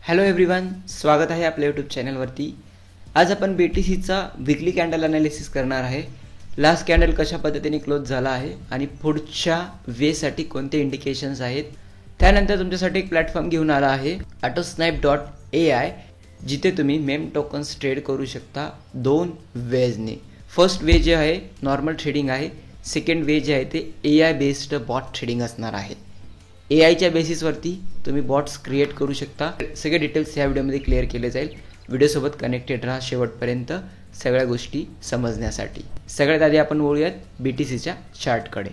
Hello everyone, स्वागत आहे आपल्या यूट्यूब चॅनलवरती। आज आपण BTCचा वीकली कॅन्डल अनालिसिस करणार आहे। लास्ट कॅन्डल कशा पद्धतीने क्लोज झाला आहे आणि पुढच्या वेसाठी कोणते इंडिकेशन्स आहेत। त्यानंतर तुमच्यासाठी एक प्लॅटफॉर्म घेऊन आला आहे autosnipe.ai, जिथे तुम्ही मेम टोकन्स ट्रेड करू शकता दोन वेजने। फर्स्ट वे जे आहे नॉर्मल ट्रेडिंग आहे, सेकंड वे जे आहे ते AI बेस्ड बॉट ट्रेडिंग असणार आहे। AIच्या बेसिसवरती तुम्ही बॉट्स क्रिएट करू शकता। सगळे डिटेल्स या व्हिडिओमध्ये क्लिअर केले जाईल। व्हिडिओसोबत कनेक्टेड राहा शेवटपर्यंत सगळ्या गोष्टी समजण्यासाठी। सगळ्यात आधी आपण वळूयात BTCच्या चार्टकडे।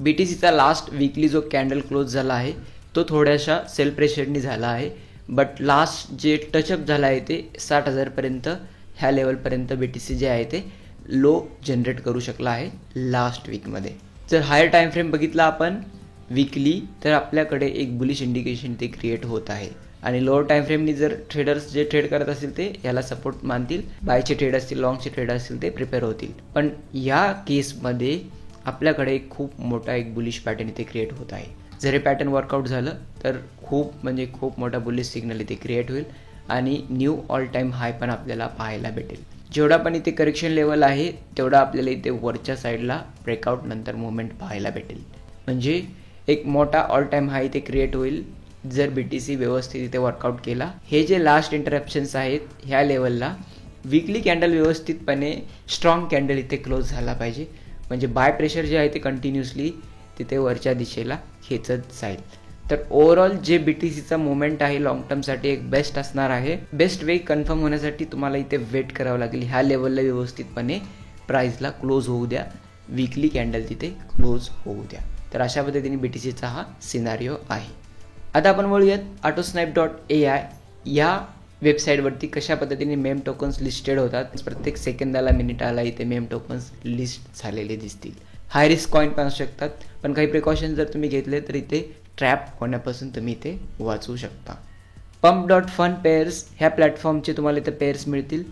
BTCचा लास्ट वीकली जो कॅन्डल क्लोज झाला आहे तो थोड्याशा सेल प्रेशरनी झाला आहे, बट लास्ट जे टचअप झाला आहे ते 60,000 पर्यंत, ह्या लेवलपर्यंत BTC जे आहे ते लो जनरेट करू शकला आहे लास्ट वीकमध्ये। जर हायर टाइम फ्रेम बघितला आपण वीकली, तर आपल्याकडे एक बुलिश इंडिकेशन ते क्रिएट होत आहे आणि लोअर टाइम फ्रेमनी जर ट्रेडर्स जे ट्रेड करत असतील ते याला सपोर्ट मानतील, बायचे ट्रेड असतील, लॉंगचे ट्रेड असतील ते प्रिपेअर होतील। पण या केसमध्ये आपल्याकडे एक खूप मोठा एक बुलिश पॅटर्न इथे क्रिएट होत आहे। जर हे पॅटर्न वर्कआउट झालं तर खूप मोठा बुलिश सिग्नल इथे क्रिएट होईल आणि न्यू ऑल टाइम हाय पण आपल्याला पाहायला भेटेल। जेवढा पण इथे करेक्शन लेवल आहे तेवढा आपल्याला इथे वरच्या साईडला ब्रेकआउट नंतर मुवमेंट पाहायला भेटेल, म्हणजे एक मोठा ऑल टाइम हाय इथे क्रिएट होईल जर BTC व्यवस्थित इथे वर्कआउट केला। हे जे लास्ट इंटरप्शन्स आहेत ह्या लेवलला वीकली कॅन्डल व्यवस्थितपणे स्ट्रॉंग कॅन्डल इथे क्लोज झाला पाहिजे, म्हणजे बाय प्रेशर जे आहे ते कंटिन्युअसली तिथे वरच्या दिशेला खेचत जाईल। तर ओव्हरऑल जे BTCचा मुवमेंट आहे लॉंग टर्मसाठी एक बेस्ट असणार आहे। बेस्ट वे कन्फर्म होण्यासाठी तुम्हाला इथे वेट करावं लागेल, ह्या लेवलला व्यवस्थितपणे प्राइसला क्लोज होऊ द्या, वीकली कॅन्डल तिथे क्लोज होऊ द्या। तर अशा पद्धतीने BTCचा हा सिनारिओ आहे। आता आपण वळूयात autosnipe.ai या वेबसाईटवरती कशा पद्धतीने मेम टोकन्स लिस्टेड होतात। प्रत्येक सेकंदाला मिनिटाला इथे मेम टोकन्स लिस्ट झालेले दिसतील। हाय रिस्क कॉइन पण असू शकतात, पण काही प्रिकॉशन जर तुम्ही घेतले तर इथे ट्रॅप होण्यापासून तुम्ही इथे वाचू शकता। pump.fun पेअर्स ह्या प्लॅटफॉर्मचे तुम्हाला इथे पेअर्स मिळतील।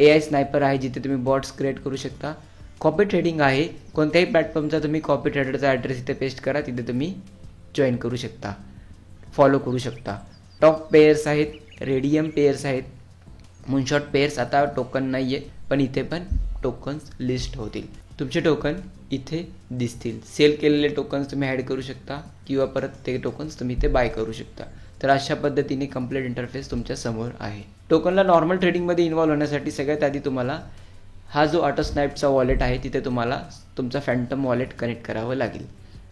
AI स्नायपर आहे जिथे तुम्ही बॉट्स क्रिएट करू शकता। कॉपी ट्रेडिंग आहे, कोणत्याही प्लॅटफॉर्मचा तुम्ही कॉपी ट्रेडरचा ॲड्रेस इथे पेस्ट करा, तिथे तुम्ही जॉईन करू शकता, फॉलो करू शकता। टॉप पेअर्स आहेत, रेडियम पेअर्स आहेत, मुनशॉट पेअर्स आता टोकन नाही आहे पण इथे पण टोकन्स लिस्ट होतील, तुमचे टोकन इथे दिसतील। सेल केलेले टोकन्स तुम्ही ॲड करू शकता किंवा परत ते टोकन्स तुम्ही इथे बाय करू शकता। तर अशा पद्धतीने कंप्लीट इंटरफेस तुमच्या समोर आहे। टोकनला नॉर्मल ट्रेडिंगमध्ये इन्व्हॉल्व होण्यासाठी सगळ्यात आधी तुम्हाला हा जो ऑटोस्नाईपचा वॉलेट आहे तिथे तुम्हाला तुमचा फॅन्टम वॉलेट कनेक्ट करावं लागेल।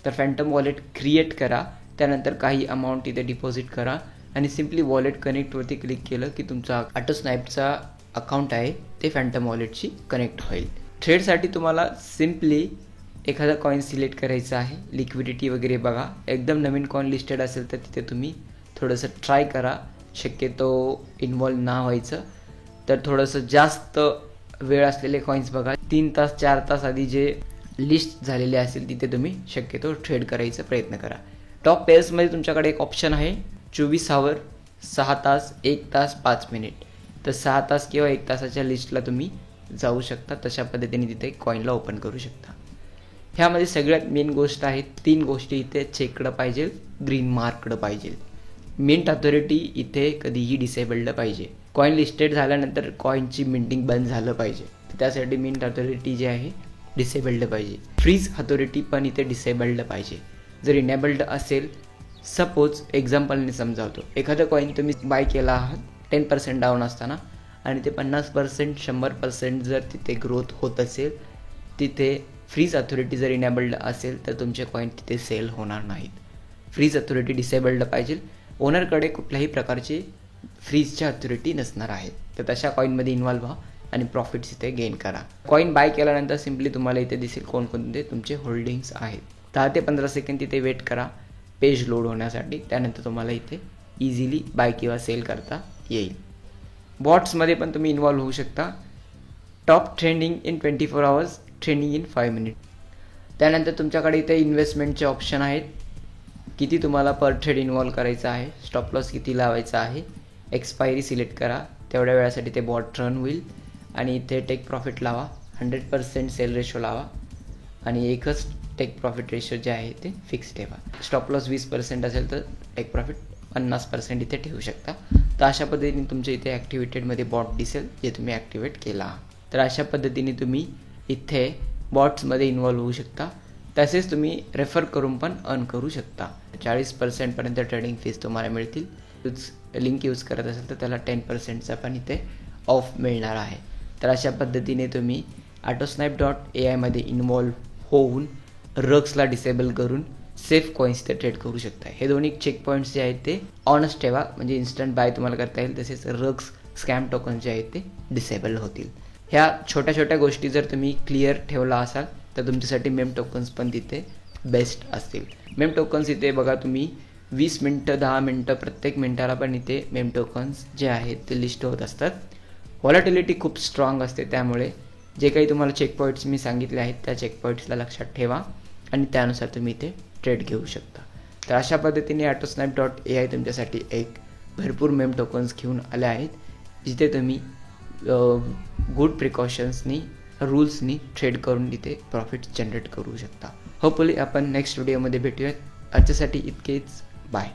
तर फॅन्टम वॉलेट क्रिएट करा, त्यानंतर काही अमाऊंट इथे डिपॉझिट करा आणि सिम्पली वॉलेट कनेक्टवरती क्लिक केलं की तुमचा ऑटोस्नाईपचा अकाउंट आहे ते फॅन्टम वॉलेटशी कनेक्ट होईल। ट्रेडसाठी तुम्हाला सिम्पली एखादा कॉइन सिलेक्ट करायचा आहे, लिक्विडिटी वगैरे बघा, एकदम नवीन कॉइन लिस्टेड असेल तर तिथे तुम्ही थोडंसं ट्राय करा, शक्यतो इन्व्हॉल्व ना व्हायचं। तर थोडंसं जास्त वेळ असलेले कॉइन्स बघा, 3 तास 4 तास आधी जे लिस्ट झालेले असेल तिथे तुम्ही शक्यतो ट्रेड करायचा प्रयत्न करा। टॉप पेअर्समध्ये तुमच्याकडे एक ऑप्शन आहे 24 आवर, 6 तास, 1 तास, 5 मिनिट। तर 6 तास किंवा 1 तासाच्या लिस्टला तुम्ही जाऊ शकता, तशा पद्धतीने तिथे कॉइनला ओपन करू शकता। ह्यामध्ये सगळ्यात मेन गोष्ट आहे 3 गोष्टी इथे चेकड पाहिजे, ग्रीन मार्कड पाहिजे। मिंट अथॉरिटी इथे कधीही डिसेबल्ड पाहिजे। कॉइन लिस्टेड झाल्यानंतर कॉइनची मिंटिंग बंद झालं पाहिजे, त्यासाठी मिंट अथॉरिटी जी आहे डिसेबल्ड पाहिजे। फ्रीज अथॉरिटी पण इथे डिसेबल्ड पाहिजे। जर इनेबल्ड असेल, सपोज एक्झाम्पलने समजावतो, एखादा कॉइन तुम्ही बाय केला आहात 10% डाऊन असताना आणि ते 50%, 100% जर तिथे ग्रोथ होत असेल, तिथे फ्रीज अथॉरिटी जर इनेबल्ड असेल तर तुमचे कॉइन तिथे सेल होणार नाहीत। फ्रीज अथॉरिटी डिसेबल्ड पाहिजे, ओनरकडे कुठल्याही प्रकारची फ्रीजच्या अथॉरिटी नसणार आहे। तर तशा कॉइनमध्ये इन्व्हॉल्व व्हा आणि प्रॉफिट्स इथे गेन करा। कॉइन बाय केल्यानंतर सिम्पली तुम्हाला इथे दिसेल कोणकोणते तुमचे होल्डिंग्स आहेत। 10 ते 15 सेकंद तिथे वेट करा पेज लोड होण्यासाठी, त्यानंतर तुम्हाला इथे इझिली बाय किंवा सेल करता येईल। बॉट्समध्ये पण तुम्ही इन्व्हॉल्व होऊ शकता। Top trending in 24 hours, trending in 5 minute. त्यानंतर तुमच्याकडे इथे इन्व्हेस्टमेंटचे ऑप्शन आहेत, किती तुम्हाला पर ट्रेड इन्व्हॉल्व करायचं आहे, स्टॉप लॉस किती लावायचा आहे, एक्सपायरी सिलेक्ट करा, तेवढ्या वेळासाठी ते बॉट रन होईल आणि इथे टेक प्रॉफिट लावा, 100% सेल रेशो लावा आणि एकच टेक प्रॉफिट रेशो जे आहे ते फिक्स ठेवा। स्टॉप लॉस 20% असेल तर टेक प्रॉफिट 50% इथे ठेवू शकता, तर अशा पद्धतीने तुमच्या इथे ॲक्टिवेटेडमध्ये बॉट दिसेल जे तुम्ही ॲक्टिवेट केला. तर अशा पद्धतीने तुम्ही इथे बॉट्समध्ये इन्वॉल्व होऊ शकता. तसेच तुम्ही रेफर करून पण अर्न करू शकता. 40% पर्यंत ट्रेडिंग फीज तुम्हाला मिळतील. लिंक यूज करत असेल तर त्याला 10%चा पण इथे ऑफ मिळणार आहे. तर अशा पद्धतीने तुम्ही AutoSnipe.ai मध्ये इन्वॉल्व होऊन रग्सला डिसेबल करून सेफ कॉईन्स ते ट्रेड करू शकता. हे दोन्ही चेक पॉईंट्स जे आहेत ते ऑनच ठेवा, म्हणजे इन्स्टंट बाय तुम्हाला करता येईल. तसेच रग्स स्कॅम टोकन जे आहेत ते डिसेबल होतील. ह्या छोट्या छोट्या गोष्टी जर तुम्ही क्लिअर ठेवला असाल तर तुमच्यासाठी मेम टोकन्स पण तिथे बेस्ट असतील. मेम टोकन्स इथे बघा तुम्ही 20 मिनटं 10 मिनटं प्रत्येक मिनटाला पण इथे मेम टोकन्स जे आहेत ते लिस्ट होत असतात. व्हॉलॅटिलिटी खूप स्ट्रॉंग असते, त्यामुळे जे काही तुम्हाला चेक पॉईंट्स मी सांगितले आहेत त्या चेक पॉईंट्सला लक्षात ठेवा आणि त्यानुसार तुम्ही इथे ट्रेड घेऊ शकता. तर अशा पद्धतीने AutoSnipe.ai तुमच्यासाठी एक भरपूर मेम टोकन्स घेऊन आले आहेत, जिथे तुम्ही गुड प्रिकॉशन्सनी रूल्सनी ट्रेड करून इथे प्रॉफिट जनरेट करू शकता. होपफुली आपण नेक्स्ट व्हिडिओमध्ये भेटूयात. आजच्यासाठी इतकेच. बाय.